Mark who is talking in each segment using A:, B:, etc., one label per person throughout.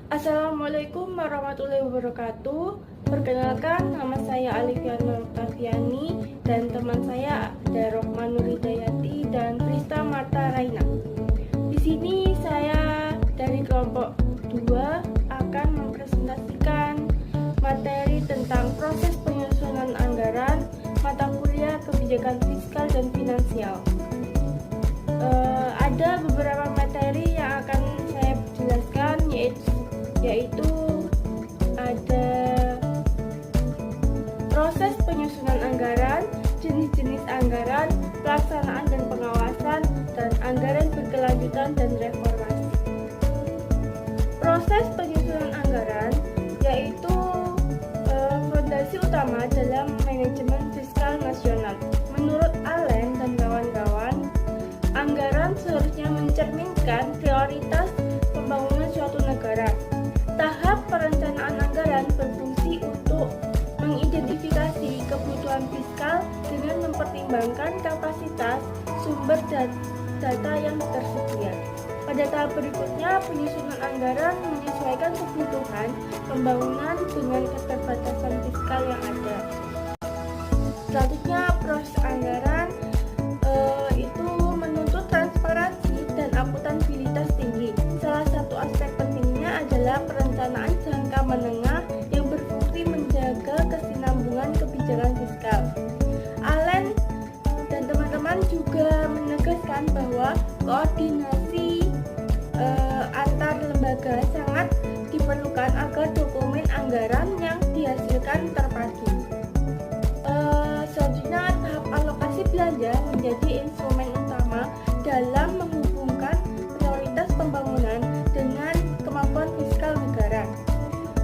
A: Assalamualaikum warahmatullahi wabarakatuh. Perkenalkan, nama saya Alifia Nur Oktaviani dan teman saya ada Rohman Nuridayati dan Krista Marta Raina. Di sini saya dari kelompok 2 akan mempresentasikan materi tentang proses penyusunan anggaran mata kuliah kebijakan fiskal dan finansial. Ada beberapa materi yang akan saya jelaskan, yaitu ada proses penyusunan anggaran, jenis-jenis anggaran, pelaksanaan dan pengawasan, dan anggaran berkelanjutan dan reformasi. Proses penyusunan anggaran yaitu fondasi utama dalam manajemen fiskal nasional. Menurut Allen dan kawan-kawan, anggaran seharusnya mencerminkan prioritas pembangunan suatu negara. Tahap perencanaan anggaran berfungsi untuk mengidentifikasi kebutuhan fiskal dengan mempertimbangkan kapasitas sumber data yang tersedia. Pada tahap berikutnya, penyusunan anggaran menyesuaikan kebutuhan pembangunan dengan keterbatasan fiskal yang ada. Selanjutnya, proses anggaran itu menuntut transparansi dan akuntabilitas tinggi. Salah satu aspek pentingnya adalah perencanaan jangka menengah yang berfungsi menjaga kesinambungan kebijakan fiskal. Allen dan teman-teman juga menegaskan bahwa koordinasi antar lembaga sangat diperlukan agar dokumen anggaran yang dihasilkan terpadu. Selanjutnya, tahap alokasi belanja menjadi instrumen utama dalam menghubungkan prioritas pembangunan dengan kemampuan fiskal negara.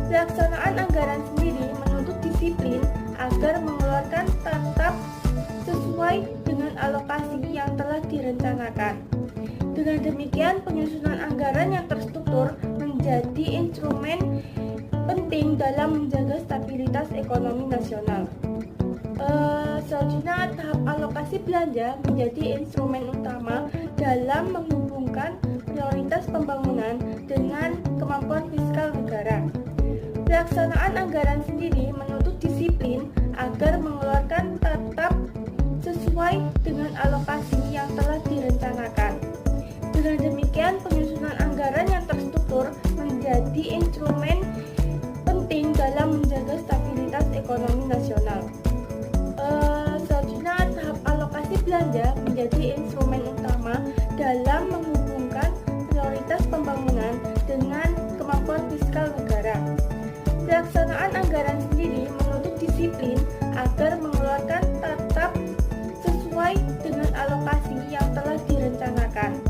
A: Pelaksanaan anggaran sendiri menuntut disiplin agar mengeluarkan tetap sesuai dengan alokasi yang telah direncanakan. Dengan demikian, penyusunan anggaran yang terstruktur menjadi instrumen penting dalam menjaga stabilitas ekonomi nasional. Selanjutnya, tahap alokasi belanja menjadi instrumen utama dalam menghubungkan prioritas pembangunan dengan kemampuan fiskal negara. Pelaksanaan anggaran sendiri menuntut disiplin agar mengeluarkan tetap sesuai dengan alokasi yang telah direncanakan. Dengan demikian, penyusunan anggaran yang terstruktur menjadi instrumen penting dalam menjaga stabilitas ekonomi nasional. Selanjutnya, tahap alokasi belanja menjadi instrumen utama dalam menghubungkan prioritas pembangunan dengan kemampuan fiskal negara. Pelaksanaan anggaran sendiri menuntut disiplin agar mengeluarkan tetap sesuai dengan alokasi yang telah direncanakan.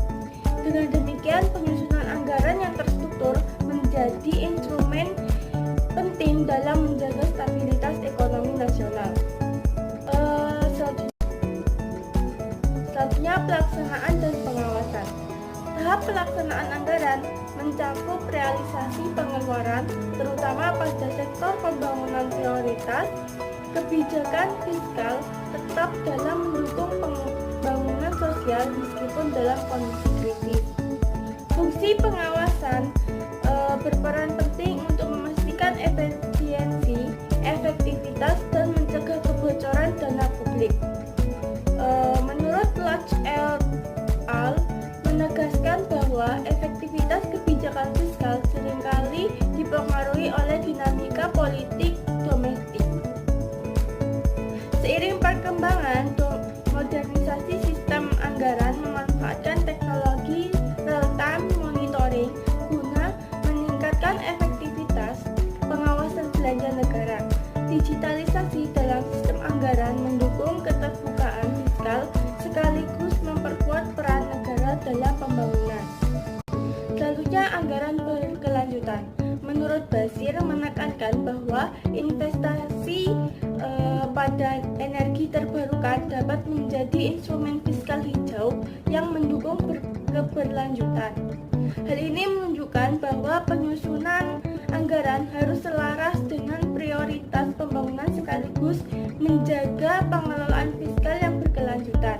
A: Dengan demikian, penyusunan anggaran yang terstruktur menjadi instrumen penting dalam menjaga stabilitas ekonomi nasional. Selanjutnya, pelaksanaan dan pengawasan. Tahap pelaksanaan anggaran mencakup realisasi pengeluaran, terutama pada sektor pembangunan prioritas. Kebijakan fiskal tetap dalam mendukung pembangunan sosial meskipun dalam kondisi kritis. Fungsi pengawasan Digitalisasi dalam sistem anggaran mendukung keterbukaan fiskal sekaligus memperkuat peran negara dalam pembangunan. Selanjutnya, anggaran berkelanjutan. Menurut Basir menekankan bahwa investasi pada energi terbarukan dapat menjadi instrumen fiskal hijau yang mendukung keberlanjutan. Hal ini menunjukkan bahwa penyusunan anggaran harus selaras dengan prioritas pembangunan sekaligus menjaga pengelolaan fiskal yang berkelanjutan.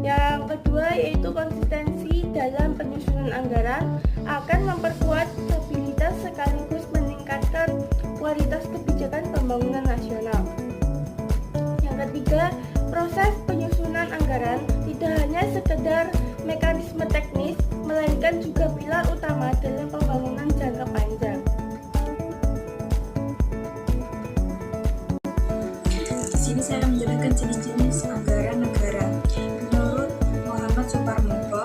A: Yang kedua yaitu konsistensi dalam penyusunan anggaran akan memperkuat stabilitas sekaligus meningkatkan kualitas kebijakan pembangunan nasional. Yang ketiga, proses penyusunan anggaran tidak hanya sekedar mekanisme teknis, melainkan juga pilar utama dalam pembangunan jangka panjang.
B: Di sini saya menjelaskan jenis-jenis anggaran negara. Menurut Muhammad Suparmoto,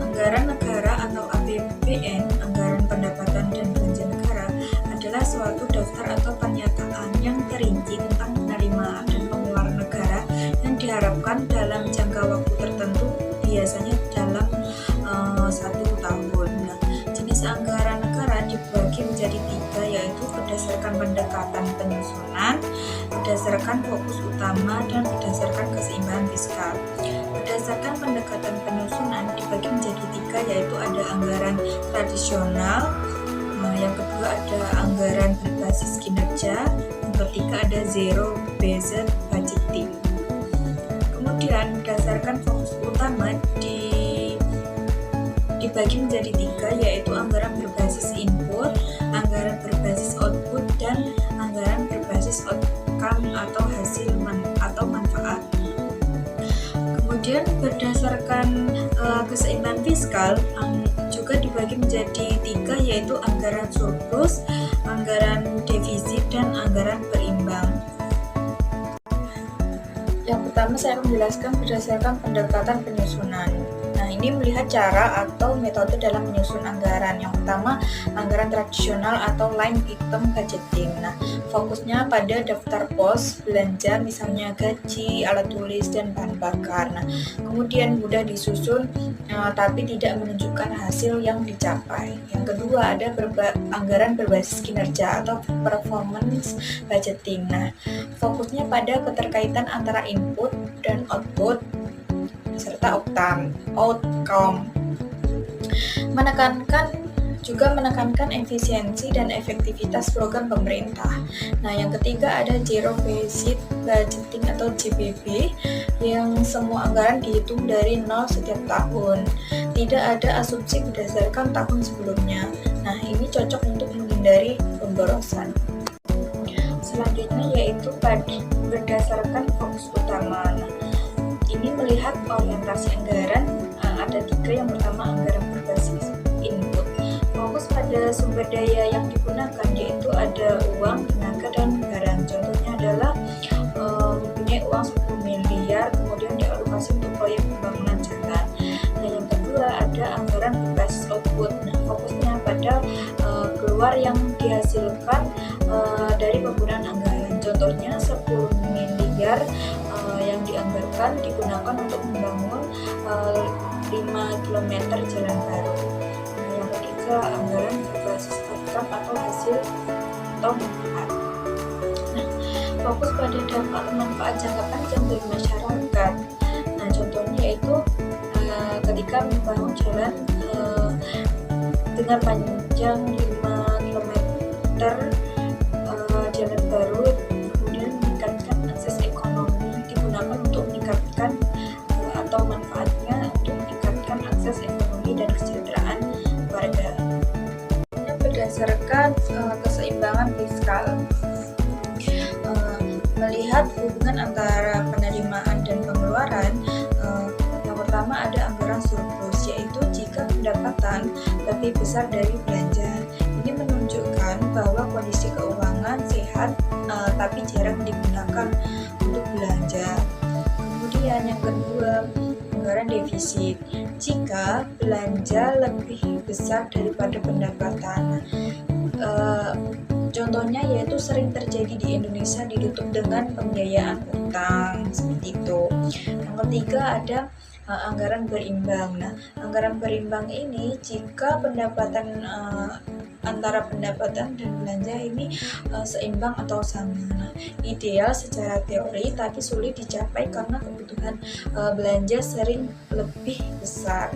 B: anggaran negara atau APBN, anggaran pendapatan dan belanja negara, adalah suatu daftar atau pernyataan yang terinci tentang penerimaan dan pengeluaran negara yang diharapkan dalam jangka waktu tertentu, biasanya dalam 1 tahun. Nah, jenis anggaran negara dibagi menjadi 3, yaitu berdasarkan pendekatan penyusunan, berdasarkan fokus utama, dan berdasarkan keseimbangan fiskal. Berdasarkan pendekatan penyusunan dibagi menjadi 3, yaitu ada anggaran tradisional, yang kedua ada anggaran berbasis kinerja, yang ketiga ada zero based budgeting. Kemudian berdasarkan fokus utama dibagi menjadi 3, yaitu anggaran berbasis input, anggaran berbasis output, dan anggaran berbasis outcome atau hasil atau manfaat. Kemudian berdasarkan keseimbangan fiskal juga dibagi menjadi 3, yaitu anggaran surplus, anggaran defisit, dan anggaran berimbang. Yang pertama saya menjelaskan berdasarkan pendekatan penyusunan. Nah, ini melihat cara atau metode dalam menyusun anggaran. Yang pertama, anggaran tradisional atau line item budgeting. Nah, fokusnya pada daftar pos belanja, misalnya gaji, alat tulis, dan bahan bakar. Nah, kemudian mudah disusun, tapi tidak menunjukkan hasil yang dicapai. Yang kedua, ada anggaran berbasis kinerja atau performance budgeting. Nah, fokusnya pada keterkaitan antara input dan output serta outcome, menekankan efisiensi dan efektivitas program pemerintah. Nah, yang ketiga ada zero based budgeting atau ZBB, yang semua anggaran dihitung dari 0 setiap tahun. Tidak ada asumsi berdasarkan tahun sebelumnya. Nah, ini cocok untuk menghindari pemborosan. Selanjutnya yaitu berdasarkan fokus utama. Nah, ini melihat orientasi anggaran, ada 3. Yang pertama anggaran berbasis input, fokus pada sumber daya yang digunakan, yaitu ada uang, tenaga, dan barang. Contohnya adalah mempunyai uang 10 miliar kemudian dialokasi untuk proyek pembangunan jalan. Nah, yang kedua ada anggaran berbasis output. Nah, fokusnya pada keluar yang dihasilkan dari penggunaan anggaran. Contohnya 10 miliar yang dianggarkan digunakan untuk membangun 5 km jalan baru. Nah, yang ketiga anggaran berbasis outcome atau hasil atau manfaat. Nah, fokus pada dampak manfaat jangka panjang bagi masyarakat. Nah, contohnya yaitu ketika membangun jalan dengan panjang 5 km jalan baru, kemudian meningkatkan akses ekonomi, digunakan untuk meningkatkan atau manfaatnya untuk meningkatkan akses ekonomi dan kesejahteraan warga. Berdasarkan keseimbangan fiskal, melihat hubungan antara penerimaan dan pengeluaran, yang pertama ada anggaran surplus, yaitu jika pendapatan lebih besar dari belanja. Ini menunjukkan bahwa kondisi keuangan sehat, tapi jarang digunakan untuk belanja. Kemudian yang kedua, anggaran defisit. Jika belanja lebih besar daripada pendapatan, Contohnya yaitu sering terjadi di Indonesia ditutup dengan pembiayaan utang seperti itu. Yang ketiga ada anggaran berimbang. Nah, anggaran berimbang ini jika pendapatan antara pendapatan dan belanja ini seimbang atau sama. Nah, ideal secara teori tapi sulit dicapai karena kebutuhan belanja sering lebih besar.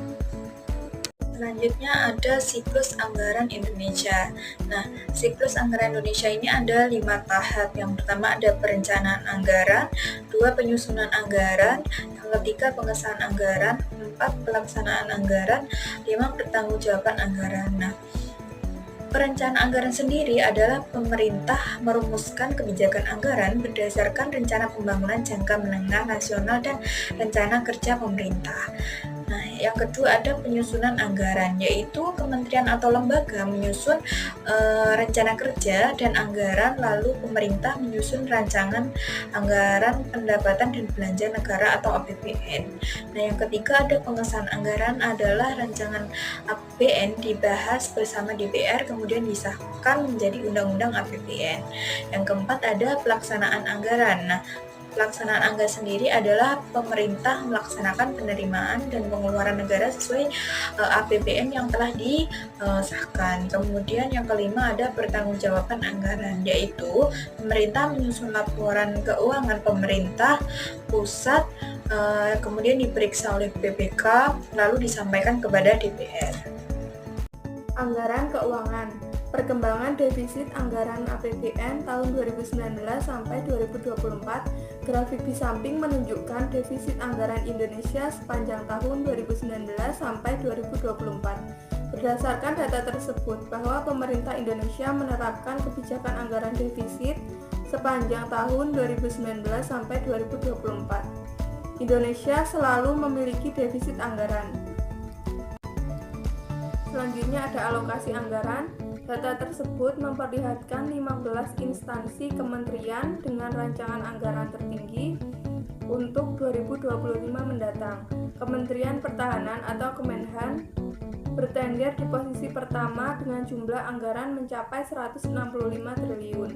B: Selanjutnya ada siklus anggaran Indonesia. Nah, siklus anggaran Indonesia ini ada 5 tahap. Yang pertama ada perencanaan anggaran, 2 penyusunan anggaran, yang ketiga pengesahan anggaran, 4 pelaksanaan anggaran, 5 pertanggungjawaban anggaran. Nah, perencanaan anggaran sendiri adalah pemerintah merumuskan kebijakan anggaran berdasarkan rencana pembangunan jangka menengah nasional dan rencana kerja pemerintah. Nah, yang kedua ada penyusunan anggaran, yaitu kementerian atau lembaga menyusun rencana kerja dan anggaran, lalu pemerintah menyusun rancangan anggaran pendapatan dan belanja negara atau APBN. Nah, yang ketiga ada pengesahan anggaran, adalah rancangan APBN dibahas bersama DPR kemudian disahkan menjadi undang-undang APBN. Yang keempat ada pelaksanaan anggaran. Nah, pelaksanaan anggaran sendiri adalah pemerintah melaksanakan penerimaan dan pengeluaran negara sesuai APBN yang telah disahkan. Kemudian yang kelima ada pertanggungjawaban anggaran, yaitu pemerintah menyusun laporan keuangan pemerintah pusat, kemudian diperiksa oleh BPK, lalu disampaikan kepada DPR.
A: Anggaran keuangan. Perkembangan defisit anggaran APBN tahun 2019 sampai 2024, grafik di samping menunjukkan defisit anggaran Indonesia sepanjang tahun 2019 sampai 2024. Berdasarkan data tersebut, bahwa pemerintah Indonesia menerapkan kebijakan anggaran defisit sepanjang tahun 2019 sampai 2024. Indonesia selalu memiliki defisit anggaran. Selanjutnya ada alokasi anggaran. Data tersebut memperlihatkan 15 instansi kementerian dengan rancangan anggaran tertinggi untuk 2025 mendatang. Kementerian Pertahanan atau Kemenhan bertengger di posisi pertama dengan jumlah anggaran mencapai 165 triliun.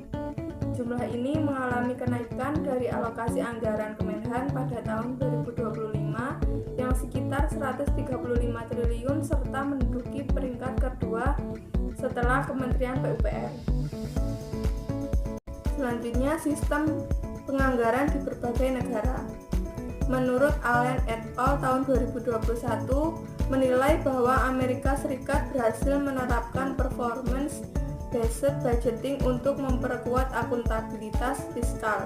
A: Jumlah ini mengalami kenaikan dari alokasi anggaran Kemenhan pada tahun 2025 yang sekitar 135 triliun serta menduduki peringkat kedua setelah Kementerian PUPR. Selanjutnya, sistem penganggaran di berbagai negara. Menurut Allen et al. Tahun 2021 menilai bahwa Amerika Serikat berhasil menerapkan performance-based budgeting untuk memperkuat akuntabilitas fiskal.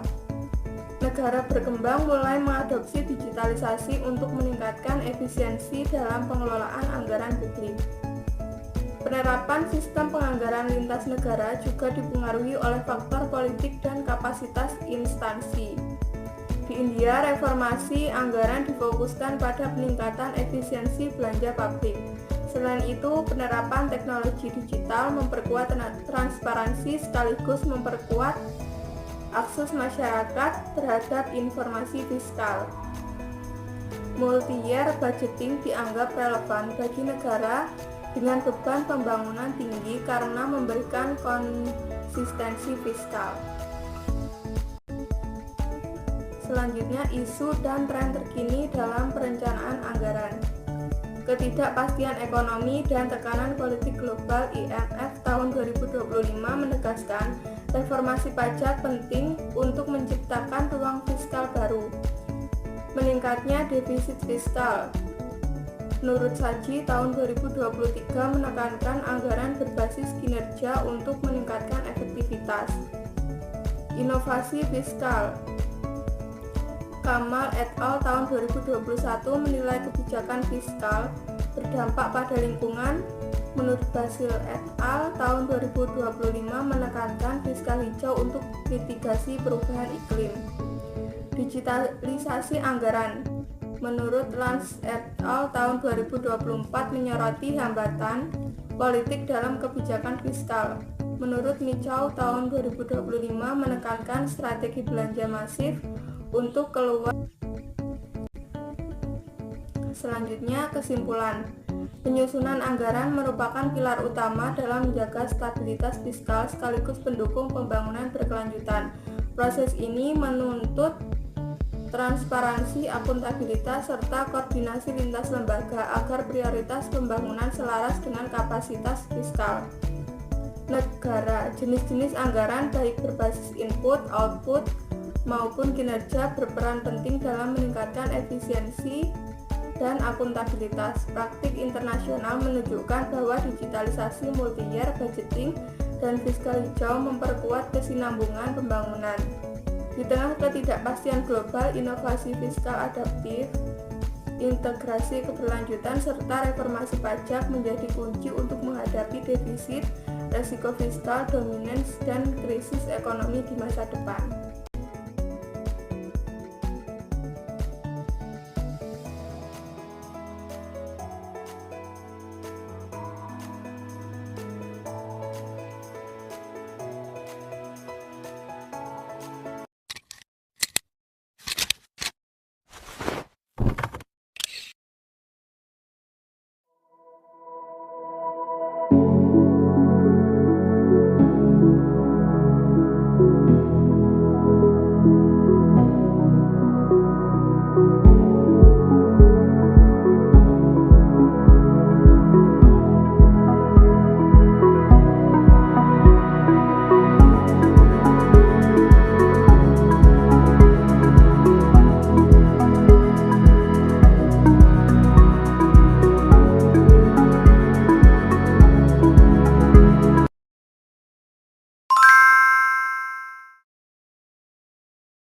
A: Negara berkembang mulai mengadopsi digitalisasi untuk meningkatkan efisiensi dalam pengelolaan anggaran publik. Penerapan sistem penganggaran lintas negara juga dipengaruhi oleh faktor politik dan kapasitas instansi. Di India, reformasi anggaran difokuskan pada peningkatan efisiensi belanja publik. Selain itu, penerapan teknologi digital memperkuat transparansi sekaligus memperkuat akses masyarakat terhadap informasi fiskal. Multi-year budgeting dianggap relevan bagi negara dengan beban pembangunan tinggi karena memberikan konsistensi fiskal. Selanjutnya, isu dan tren terkini dalam perencanaan anggaran. Ketidakpastian ekonomi dan tekanan politik global IMF tahun 2025 menegaskan reformasi pajak penting untuk menciptakan ruang fiskal baru. Meningkatnya defisit fiskal. Menurut Saji, tahun 2023 menekankan anggaran berbasis kinerja untuk meningkatkan efektivitas. Inovasi fiskal. Kamal et al. Tahun 2021 menilai kebijakan fiskal berdampak pada lingkungan. Menurut Basil et al. Tahun 2025 menekankan fiskal hijau untuk mitigasi perubahan iklim. Digitalisasi anggaran. Menurut Lance et al. Tahun 2024 menyoroti hambatan politik dalam kebijakan fiskal. Menurut Michau tahun 2025 menekankan strategi belanja masif untuk keluar. Selanjutnya, kesimpulan. Penyusunan anggaran merupakan pilar utama dalam menjaga stabilitas fiskal sekaligus pendukung pembangunan berkelanjutan. Proses ini menuntut transparansi, akuntabilitas, serta koordinasi lintas lembaga agar prioritas pembangunan selaras dengan kapasitas fiskal negara. Jenis-jenis anggaran baik berbasis input, output, maupun kinerja berperan penting dalam meningkatkan efisiensi dan akuntabilitas. Praktik internasional menunjukkan bahwa digitalisasi multi-year budgeting dan fiskal hijau memperkuat kesinambungan pembangunan. Di tengah ketidakpastian global, inovasi fiskal adaptif, integrasi keberlanjutan, serta reformasi pajak menjadi kunci untuk menghadapi defisit, resiko fiskal, dominans, dan krisis ekonomi di masa depan.